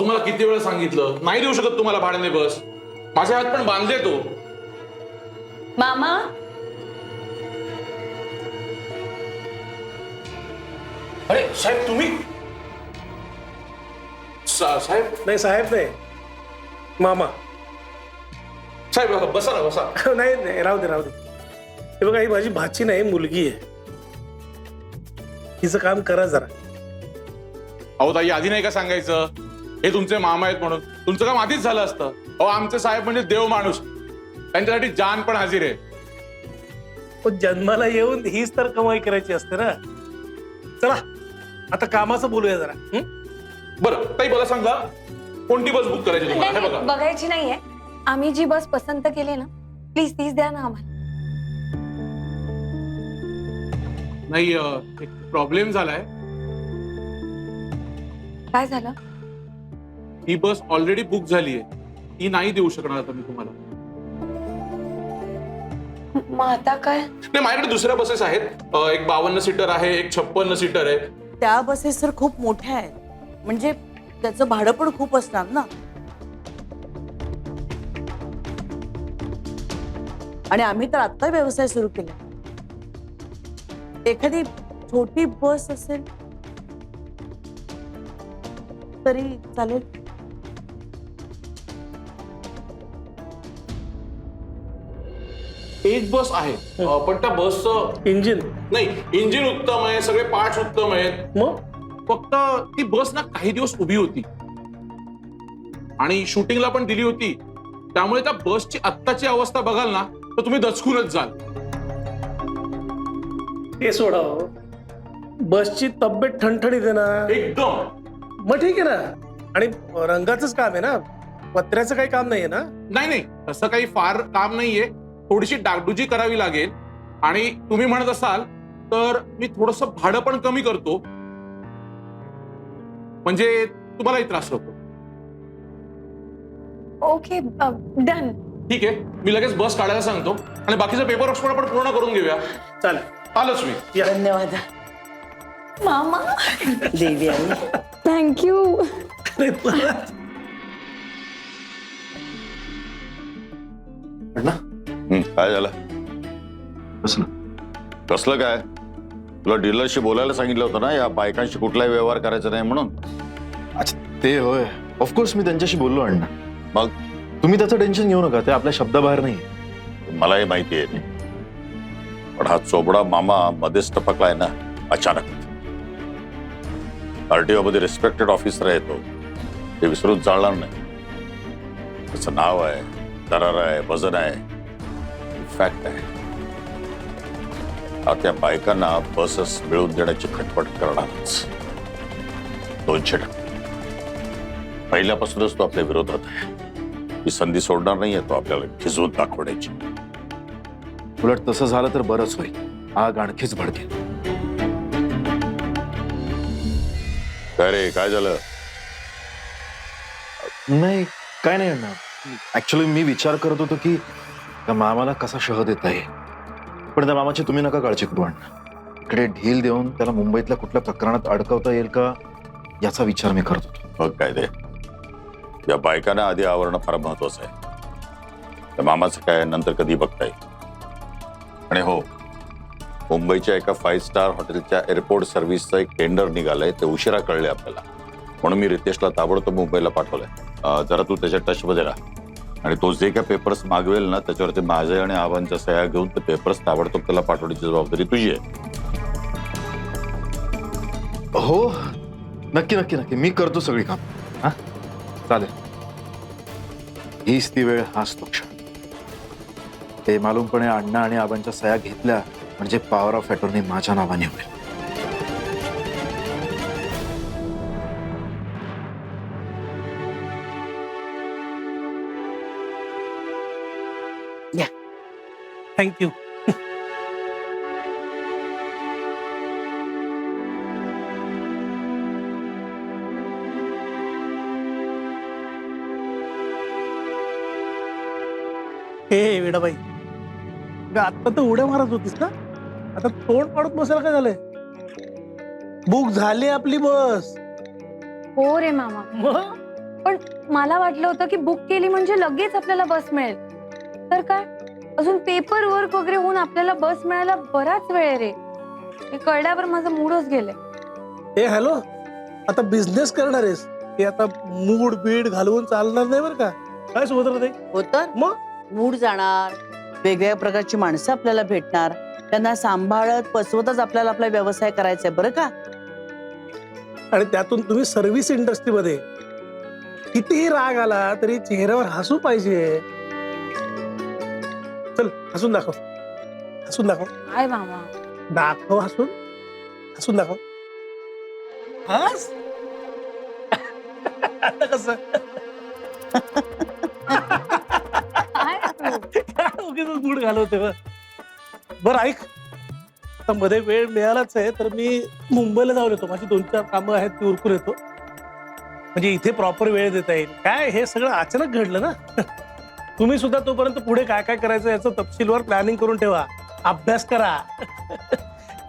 तुम्हाला किती वेळा सांगितलं, नाही देऊ शकत तुम्हाला भाड्याने बस. माझे हात पण बांधले तो. मामा अरे साहेब तुम्ही साहेब नाही साहेब नाही, मामा. साहेब बसा ना बसा. नाही नाही, राहू दे राहू दे. हे बघा, ही माझी भाची नाही, मुलगी आहे. हिचं काम करा जरा. अहो ताई, आधी नाही का सांगायचं हे तुमचे मामा आहेत म्हणून? तुमचं काम आधीच झालं असतं. अहो आमचे साहेब म्हणजे देव माणूस, त्यांच्यासाठी जान पण हाजीर आहे. पण जन्माला येऊन हीच तर कमाई करायची असते ना. चला आता कामाचं बोलूया जरा. बरं ताई, मला सांगा कोणती बस बुक करायची तुम्हाला? हे बघा, बघायची नाहीये. आम्ही जी बस पसंत केली ना, प्लीज तीच द्या ना आम्हाला. नाही एक प्रॉब्लेम झालाय. काय झालं? ही बस ऑलरेडी बुक झाली आहे, ती नाही देऊ शकणार आता मी तुम्हाला. मग आता काय? नाही, माझ्याकडे दुसऱ्या बसेस आहेत. एक 52 सीटर आहे, एक 56 सीटर आहे. त्या बसेस तर खूप मोठ्या आहेत, म्हणजे त्याचं भाडं पण खूप असणार ना. आणि आम्ही तर आता व्यवसाय सुरू केला. एखादी छोटी बस असेल तरी चालेल. एक बस आहे, पण त्या बसचं इंजिन नाही, इंजिन उत्तम आहे, सगळे पार्ट्स उत्तम आहेत. मग फक्त ती बस ना काही दिवस उभी होती आणि शूटिंगला पण दिली होती. त्यामुळे त्या बसची आत्ताची अवस्था बघाल ना तर तुम्ही दचकूनच जाल. ते सोडाव, बसची तब्येत ठणठणीत आहे ना. एकदम. मग ठीक आहे ना. आणि रंगाचंच काम आहे ना, पत्र्याचं काही काम नाहीये ना. नाही नाही, तसं काही फार काम नाहीये. थोडीशी डागडुजी करावी लागेल. आणि तुम्ही म्हणत असाल तर मी थोडस भाडं पण कमी करतो, म्हणजे तुम्हालाही त्रास होतो. Okay, done. ठीक आहे, मी लगेच बस काढायला सांगतो आणि बाकीचं पेपर वर्क पण आपण पूर्ण करून घेऊया. चालेल, आलोच मी. धन्यवाद मामा देवी आई. थँक्यू. काय झालं? कसलं काय? तुला डीलरशी बोलायला सांगितलं होतं ना, या बायकांशी कुठलाही व्यवहार करायचा नाही म्हणून. अच्छा ते होय, ऑफकोर्स मी त्यांच्याशी बोललो अण्णा. मग तुम्ही त्याचं टेन्शन घेऊ नका, ते आपल्या शब्दाबाहेर नाही. मलाही माहिती आहे. पण हा चोबडा मामा मध्येच टपकलाय ना अचानक. आरटीओ मध्ये रिस्पेक्टेड ऑफिसर आहे तो, ते विसरून चालणार नाही. त्याचं नाव आहे, दरार आहे, वजन आहे, फॅक्ट आहे. त्या बायकांना बसस मिळवून देण्याची खटपट करणारच 200%. पहिल्यापासूनच तो आपल्या विरोधात आहे. ही संधी सोडणार नाहीये तो आपल्याला खिजवून दाखवण्याची. उलट तसं झालं तर बरंच होईल, आग आणखीच भडकेल. काय रे, काय झालं? नाही काय नाही अण्णा, ऍक्च्युली मी विचार करत होतो की त्या मामाला कसा शह देता येईल. पण त्या मामाची तुम्ही नका काळजी करू अण्णा. इकडे ढील देऊन त्याला मुंबईतल्या कुठल्या प्रकरणात अडकवता येईल का याचा विचार मी करत होतो. मग काय ते, या बायकांना आधी आवरणं फार महत्वाचं आहे. त्या मामाचं काय नंतर कधी बघता येईल. आणि हो, मुंबईच्या एका 5 स्टार हॉटेलच्या एअरपोर्ट सर्व्हिसचं एक टेंडर निघालंय, ते उशिरा कळले आपल्याला. म्हणून मी रितेशला ताबडतोब मुंबईला पाठवलंय. जरा तू त्याच्या टचमध्ये राहा. आणि तो जे काय पेपर्स मागवेल ना, त्याच्यावरती माझे आणि आबांच्या सह्या घेऊन ते पेपर्स ताबडतोब त्याला पाठवण्याची जबाबदारी तुझी आहे. हो नक्की नक्की नक्की, मी करतो सगळी काम. हा चालेल. हीच ती वेळ, हाच तो क्षण. ते मालूमपणे अण्णा आणि आबांच्या सह्या घेतल्या म्हणजे पॉवर ऑफ अटॉर्नी माझ्या नावाने होईल. थँक्यू. हे वेडाबाई, आता तर उड्या मारत होतीस ना, आता तोंड पाडत बसायला काय झालंय? बुक झाली आपली बस. हो रे मामा. मग पण मला वाटलं होतं की बुक केली म्हणजे लगेच आपल्याला बस मिळेल. तर काय, अजून पेपर वर्क वगैरे होऊन आपल्याला बस मिळायला बराच वेळ आहे रे. हे कळल्यावर माझा मूडच गेलाय. ए हॅलो, आता बिझनेस करणार आहेस हे आता मूड बीड घालवून चालणार नाही बरं का. काय सुभद्रा ताई? होतं मग मूड जाणार, वेगवेगळ्या प्रकारची माणसं आपल्याला भेटणार, त्यांना सांभाळत पसवतच आपल्याला आपला व्यवसाय करायचा आहे बरं का. आणि त्यातून तुम्ही सर्व्हिस इंडस्ट्रीमध्ये कितीही राग आला तरी चेहऱ्यावर हसू पाहिजे. चल हसून दाखव, हसून दाखव, काय मामा, दाखव हसून, हसून दाखव. हस आता कसं काय तू? उगीच मूड घालवते बरं. बरं ऐक, आता मध्ये वेळ मिळालाच आहे तर मी मुंबईला जाऊन येतो. माझी 2-4 कामं आहेत ती उरकून येतो, म्हणजे इथे प्रॉपर वेळ देता येईल. काय हे सगळं अचानक घडलं ना. तुम्ही सुद्धा तोपर्यंत पुढे काय काय करायचं याचं तपशीलवार प्लॅनिंग करून ठेवा, अभ्यास करा.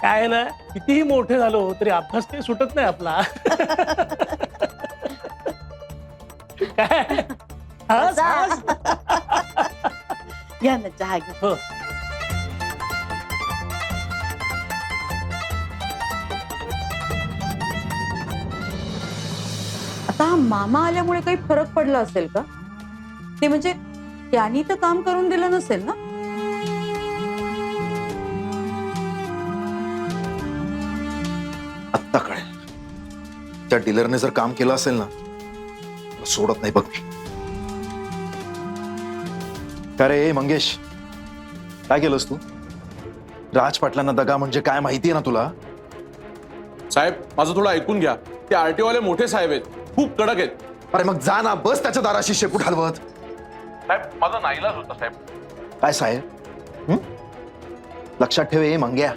काय आहे ना, कितीही मोठे झालो तरी अभ्यास काही सुटत नाही आपला. काय हस, हस. घ्या ना चहा घ्या. हो. आता हा मामा आल्यामुळे काही फरक पडला असेल का? ते म्हणजे त्यांनी तर काम करून दिलं नसेल ना. आत्ता कळेल. त्या डीलरने जर काम केलं असेल ना तर सोडत नाही बघ मी. का रे मंगेश, काय केलंस तू? राज पाटलांना दगा म्हणजे काय माहितीये ना तुला? साहेब माझं थोडं ऐकून घ्या. ते आरटीओ वाले मोठे साहेब आहेत, खूप कडक आहेत. अरे मग जा ना, बस त्याच्या दाराशी शेपूट हलवत. साहेब माझा नाईलाज होता साहेब. काय साहेब? लक्षात ठेव ए मंग्या,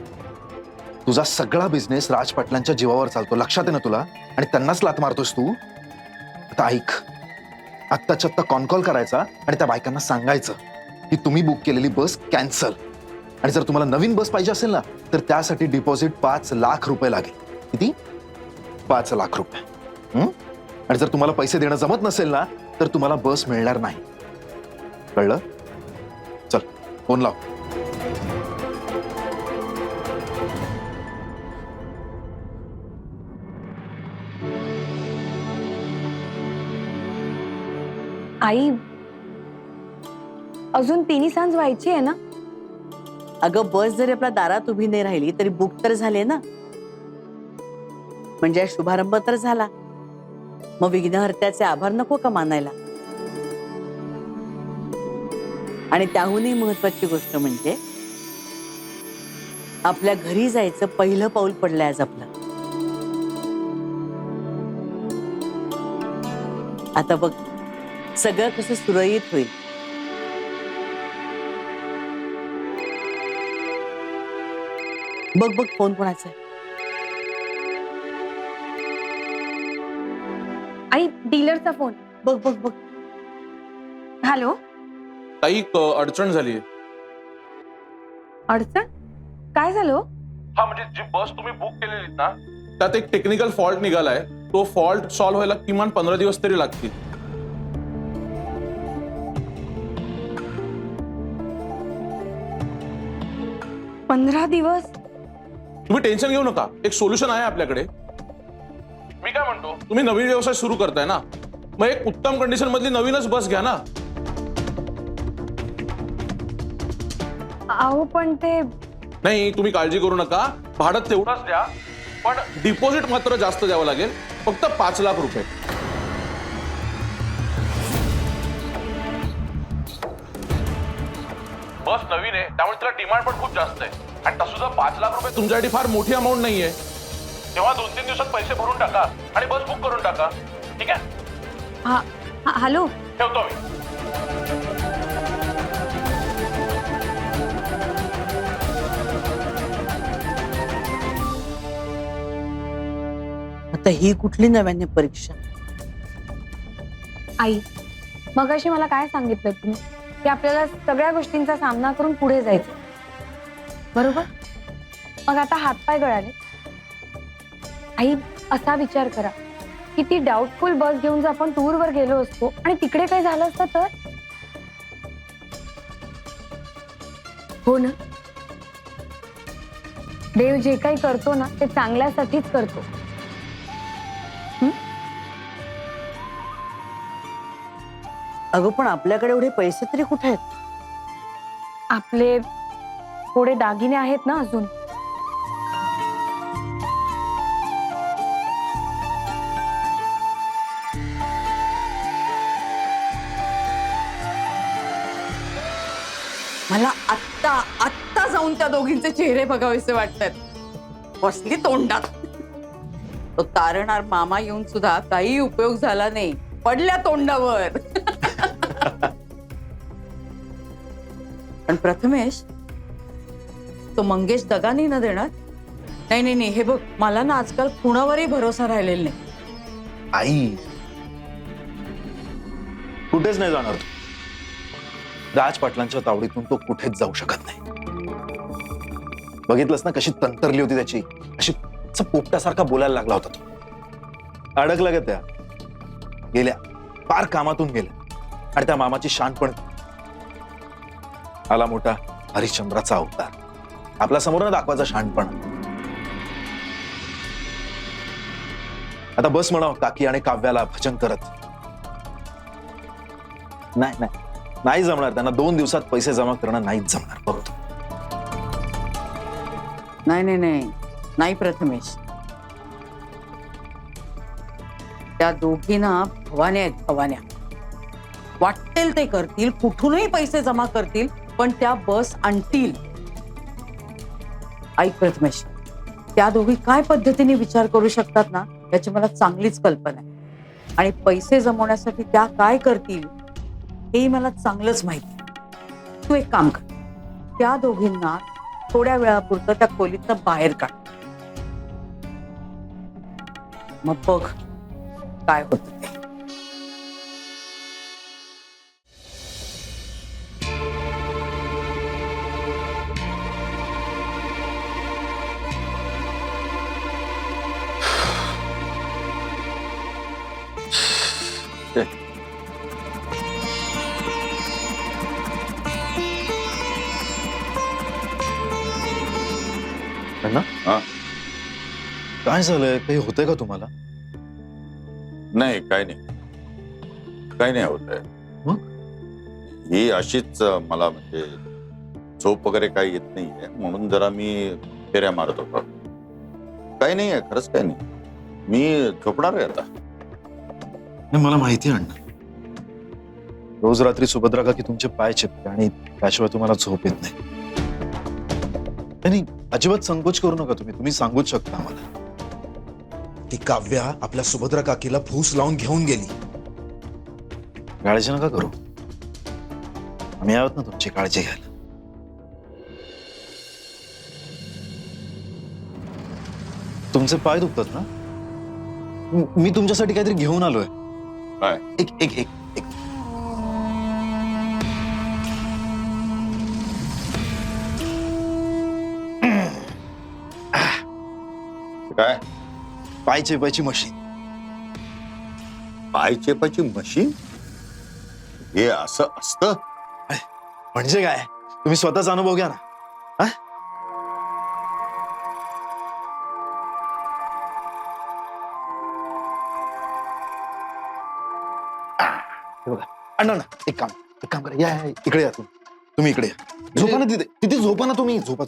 तुझा सगळा बिझनेस राज पाटलांच्या जीवावर चालतो, लक्षात आहे ना तुला? आणि त्यांनाच लात मारतोस तू. आता ऐक, आत्ताच्या आत्ता कॉल करायचा आणि त्या बायकांना सांगायचं की तुम्ही बुक केलेली बस कॅन्सल, आणि जर तुम्हाला नवीन बस पाहिजे असेल ना तर त्यासाठी डिपॉझिट 5 लाख रुपये लागेल. किती? 5 लाख रुपये. आणि जर तुम्हाला पैसे देणं जमत नसेल ना तर तुम्हाला बस मिळणार नाही. कळलं? चल फोन लाव. आई, अजून 3 सांज व्हायची आहे ना. अगं बस जरी आपल्या दारात उभी नाही राहिली तरी बुक तर झाले ना, म्हणजे शुभारंभ तर झाला. मग विघ्नहर्त्याचे आभार नको का मानायला? आणि त्याहूनही महत्वाची गोष्ट म्हणजे आपल्या घरी जायचं पहिलं पाऊल पडलंय आज आपलं. आता बघ सगळं कसं सुरळीत होईल. बघ बघ फोन कोणाचा आहे? आई, डीलरचा फोन. बघ बघ बघ. हॅलो. ताई अडचण झाली. अडचण? काय झालं? हा म्हणजे जी बस तुम्ही बुक केलेली ना त्यात एक टेक्निकल फॉल्ट निघालाय. तो फॉल्ट सॉल्व्ह व्हायला किमान 15 दिवस तरी लागतील. 15 दिवस? तुम्ही टेन्शन घेऊ नका, एक सोल्युशन आहे आपल्याकडे. मी काय म्हणतो, तुम्ही नवीन व्यवसाय सुरू करताय ना, मग एक उत्तम कंडिशन मधली नवीनच बस घ्या ना. अहो पण ते नाही, तुम्ही काळजी करू नका, भाडं तेवढंच द्या, पण डिपॉझिट मात्र जास्त द्यावं लागेल, फक्त 5 लाख रुपये. बस नवीन आहे त्यामुळे तिला डिमांड पण खूप जास्त आहे, आणि तसुद्धा 5 लाख रुपये तुमच्यासाठी फार मोठी अमाऊंट नाहीये. तेव्हा 2-3 दिवसात पैसे भरून टाका आणि बस बुक करून टाका. ठीक आहे? हॅलो, ठेवतो मी. आता ही कुठली नव्याने परीक्षा? आई, मगाशी मला काय सांगितलं तुम्ही की आपल्याला सगळ्या गोष्टींचा सामना करून पुढे जायचं, बरोबर? मग आता हातपाय गळाले. आई, असा विचार करा किती डाऊटफुल बस घेऊन जर आपण टूरवर गेलो असतो आणि तिकडे काही झालं असतं तर? हो ना. देव जे काही करतो ना ते चांगल्यासाठीच करतो. अगं पण आपल्याकडे एवढे पैसे तरी कुठे आहेत? आपले थोडे दागिने आहेत ना अजून. मला आत्ता आत्ता जाऊन त्या दोघींचे चेहरे बघावेसे वाटतात. बसली तोंडात. तो तारणार मामा येऊन सुद्धा काही उपयोग झाला नाही. पडल्या तोंडावर. पण प्रथमेश, तो मंगेश दगा नाही ना देणार? नाही नाही नाही, हे बघ, मला ना आजकाल कुणावरही भरोसा राहिलेला नाही. आई कुठेच नाही जाणार तू. राज पाटलांच्या तावडीतून तो कुठेच जाऊ शकत नाही. बघितलंस ना कशी तंतरली होती त्याची. अशी पोपटासारखा बोलायला लागला होता तो. अडकला ग त्या. गेल्या फार कामातून गेल्या. आणि त्या मामाची शान पण. आला मोठा हरिश्चंद्राचा अवतार. आपल्या समोर ना दाखवायचा शानपण. आता बस म्हणाव काकी आणि काव्याला भजन करत. नाही जमणार. त्यांना 2 दिवसात पैसे जमा करणं नाहीच जमणार. बरोबर. नाही नाही नाही नाही प्रथमेश, त्या दोघींना भवान्या आहेत. भवान्या वाटेल ते करतील, कुठूनही पैसे जमा करतील, पण त्या बस आणतील. ऐक प्रथमेश, त्या दोघी काय पद्धतीने विचार करू शकतात ना याची मला चांगलीच कल्पना आहे. आणि पैसे जमवण्यासाठी त्या काय करतील हेही मला चांगलंच माहिती. तू एक काम कर, त्या दोघींना थोड्या वेळापुरतं त्या खोलीतनं बाहेर काढ. मग बघ काय होत ते. अण्णा, हा? काय झालंय? काही होतंय का तुम्हाला? नाही, काही नाही होत आहे. मग? ही अशीच मला म्हणजे झोप वगैरे काही येत नाहीये म्हणून जरा मी फेऱ्या मारत होतो. काही नाही आहे, खरंच काही नाही. मी झोपणार आहे आता. नाही, मला माहिती आहे अण्णा. रोज रात्री सुभद्रा काकी तुमचे पाय चिपते आणि त्याशिवाय तुम्हाला झोप येत नाही. नाही, अजिबात संकोच करू नका. तुम्ही सांगूच शकता आम्हाला. ती काव्या आपल्या सुभद्रा काकीला फूस लावून घेऊन गेली. काळजी नका करू. आम्ही आहोत ना तुमची काळजी घ्यायला. तुमचे पाय दुखतात ना? मी तुमच्यासाठी काहीतरी घेऊन आलोय. काय? एक काय? पाय चेपायची मशीन. पाय चेपायची मशीन? हे असं असतं? म्हणजे काय? तुम्ही स्वतःचा अनुभव घ्या ना. हा? हे बघा अण्णा, एक काम करा. या इकडे या. तुम्ही इकडे या. झोपा ना तिथे झोपा ना तुम्ही. झोपा.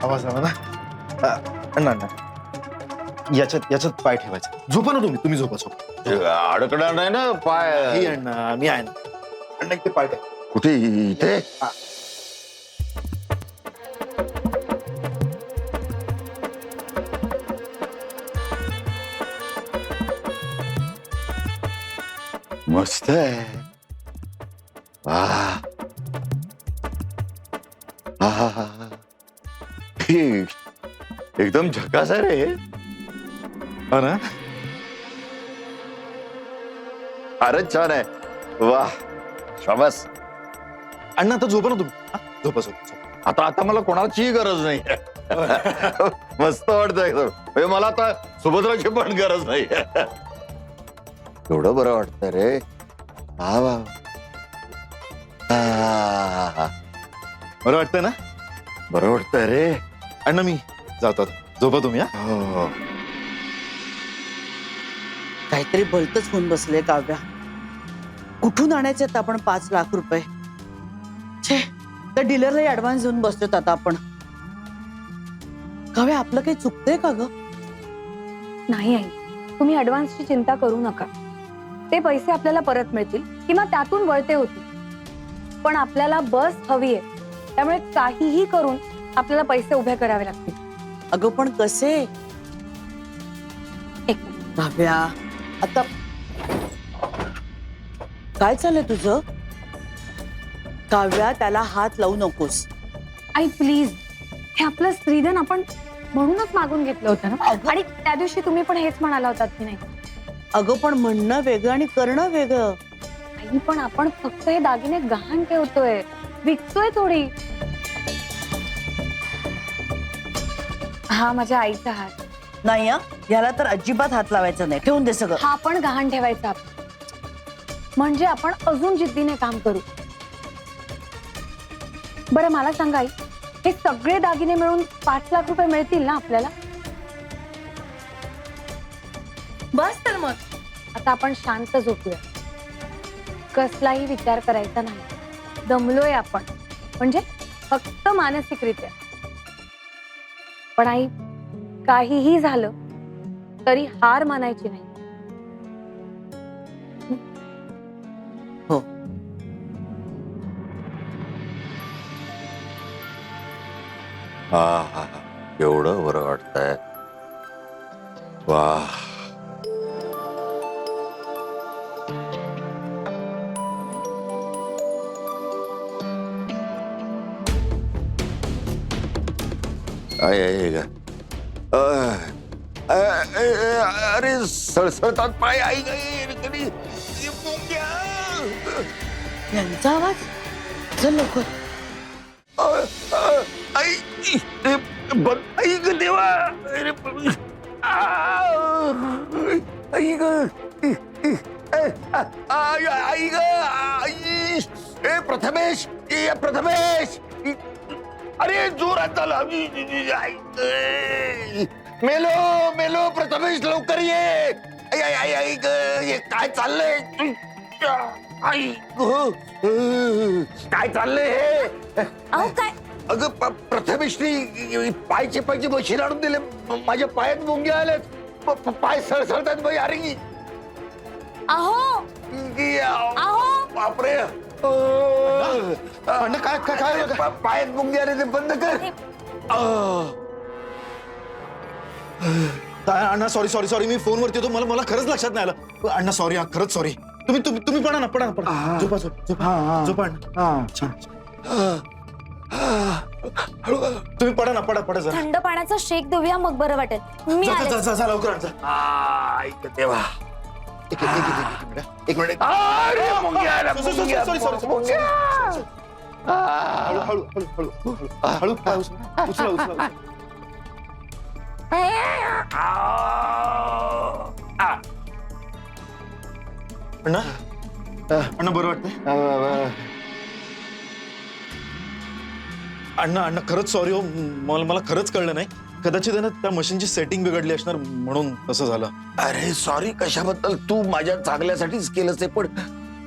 आवाज आला ना. अण्णा, याच्यात पाय ठेवायचा. झोपा ना तुम्ही झोपा. अडकणार नाही ना पाय? ही अण्णा, मी आहे ना. अण्णा इथे पाय ठेवा. कुठे? इथे? मस्त आहे. वाह. एकदम झकास आहे रे. हो ना? फारच छान आहे. वा, शाबास. अण्णा आता झोपा ना तुम्ही. हा? झोपा झोपा. आता आता मला कोणाचीही गरज नाही. मस्त वाटतंय एकदम. म्हणजे मला आता सुभद्राची पण गरज नाही. एवढं बरं वाटतं रे. वा वा. बरं वाटतंय ना? बरं वाटतंय रे. अण्णा मी जातो आता. झोपा तुम्ही. हा? हो. काहीतरी भलतच होऊन बसले काव्या. कुठून आणायचे आहेत आपण 5 लाख रुपये? छे, त्या डीलरला ऍडव्हान्स देऊन बसतोत आता आपण. काव्या, आपलं काही चुकतंय का ग? नाही आई, तुम्ही ऍडव्हान्सची चिंता करू नका. ते पैसे आपल्याला परत मिळतील किंवा त्यातून वळते होतील. पण आपल्याला बस हवी आहे, त्यामुळे काहीही करून आपल्याला पैसे उभे करावे लागतील. अगं पण कसे? एक मिनिट. काव्या, आता काय चाललंय तुझं? काव्या, त्याला हात लावू नकोस. आई प्लीज, हे आपलं स्त्रीधन आपण म्हणूनच मागून घेतलं होतं ना. आणि त्या दिवशी तुम्ही पण हेच म्हणाला होतात की नाही? अगं पण म्हणणं वेगळं आणि करणं वेगळं. आई, पण आपण फक्त हे दागिने गहाण ठेवतोय, विकतोय थोडी. हा माझ्या आईचा हात. नाही हं? याला तर अजिबात हात लावायचा नाही. ठेवून दे सगळं. हा पण गहाण ठेवायचा आपण. म्हणजे आपण अजून जिद्दीने काम करू. बरं मला सांगा आई, हे सगळे दागिने मिळून 5 लाख रुपये मिळतील ना आपल्याला? बस तर मग आता आपण शांत झोपूया. कसलाही विचार करायचा नाही. दमलोय आपण, म्हणजे फक्त मानसिकरित्या. पण आई, काहीही झालं तरी हार मानायची नाही. हो. हा, एवढं बरं वाटतंय. वा. आहे का? अरे सळसळतात पाय. आई गई. यांचा आवाज. चल लवकर. आई ग देवा. अरे आई ग. आई ग. आई. प्रथमेश. प्रथमेश. अरे जोरात झाला. मेलो मेलो. प्रथमेश लवकर ये. आई आई आई आई ग. हे काय चाललंय? आई ग. काय चाललंय हे? अहो काय? अगं प्रथमेशनी पायचे मशीन आणून दिले. माझ्या पायात मुंग्या आल्यात. पाय सळसळतात बाई. अरे अहो अहो, बापरे. अण्णा काय काय काय पायात मुंग्या आले. ते बंद कर. अण्णा सॉरी सॉरी सॉरी. मी फोनवरती होतो. मला खरंच लक्षात नाही आलं. अण्णा सॉरी. खरंच सॉरी. तुम्ही पडा ना. पडा. झोपा झोपा अण्णा. छान. तुम्ही पडा ना. पडा जरा. थंड पाण्याचा शेक देऊया, मग बरं वाटेल. मी आले. जा लवकर जा. ऐक देवा. एक मिनिट. अरे मुंग्या आल्या. सॉरी. हळू पाय उचला. अण्णा बरं वाटतंय? अण्णा खरंच सॉरी हो. मला खरंच कळलं नाही. कदाचित आहे ना त्या मशीनची सेटिंग बिघडली असणार, म्हणून तसं झालं. अरे सॉरी कशाबद्दल? तू माझ्या चांगल्यासाठीच केलंस ते. पण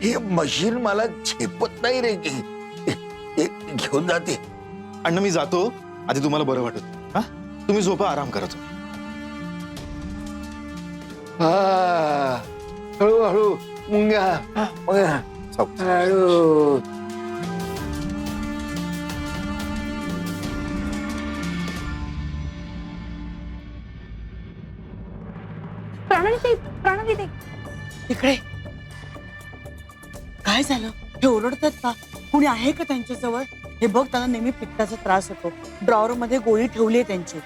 हे मशीन मला झेपत नाही रे. घेऊन जाते. अण्णा मी जातो. आधी तुम्हाला बरं वाटत. हा, तुम्ही झोपा. आराम करा तुम्ही. हळू मुंग्या. हळू. प्राणाली ते इकडे. काय झालं? हे ओरडतात का? कुणी आहे का त्यांच्याजवळ? हे बघ, त्यांना नेहमी पित्ताचा त्रास होतो. ड्रॉवर मध्ये गोळी ठेवली आहे त्यांची.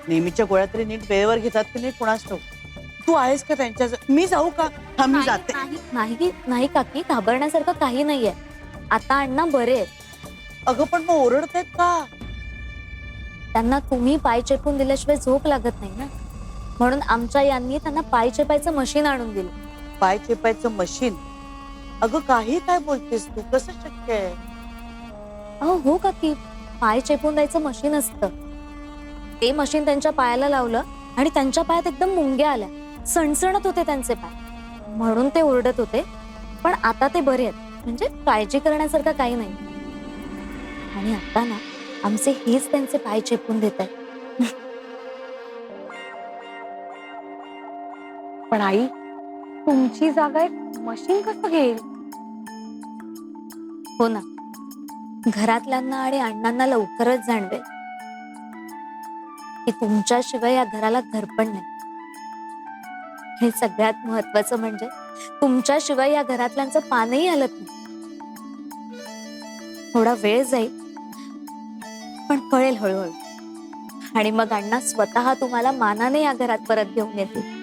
नेहमीच्या गोळ्या तरी नीट वेळेवर घेतात की नाही कुणास ठाऊक. तू आहेस का त्यांच्या मी जाऊ का? हा मी जाते. नाही नाही काकी, घाबरण्यासारखं काही नाहीये. आता अण्णा बरे आहेत. अगं पण मग ओरडतायत का? त्यांना तुम्ही पाय चेपून दिल्याशिवाय झोप लागत नाही ना, म्हणून आमच्या यांनी त्यांना पाय चेपायचं मशीन आणून दिलं. पाय चेपायचं मशीन? अगं काही काय बोलतेस तू? कसं शक्य आहे? अहो हो काकी, पाय चेपून द्यायचं मशीन असतं. ते मशीन त्यांच्या पायाला लावलं आणि त्यांच्या पायात एकदम मुंग्या आल्या, सणसणत होते त्यांचे पाय, म्हणून ते ओरडत होते. पण आता ते बरे आहेत, म्हणजे काळजी करण्यासारखं काही नाही. आणि आता ना आमचे हेच त्यांचे पाय चेपून देत आहेत. पण आई, तुमची जागा एक मशीन कसं घेईल? हो ना, घरातल्यांना आणि अण्णांना लवकरच जाणवेल की तुमच्याशिवाय या घराला घरपण नाही. हे सगळ्यात महत्वाचं म्हणजे तुमच्याशिवाय या घरातल्यांचं पानही हलत नाही. थोडा वेळ जाईल, पण कळेल हळूहळू. आणि मग अण्णा स्वतः तुम्हाला मानाने या घरात परत घेऊन येतील.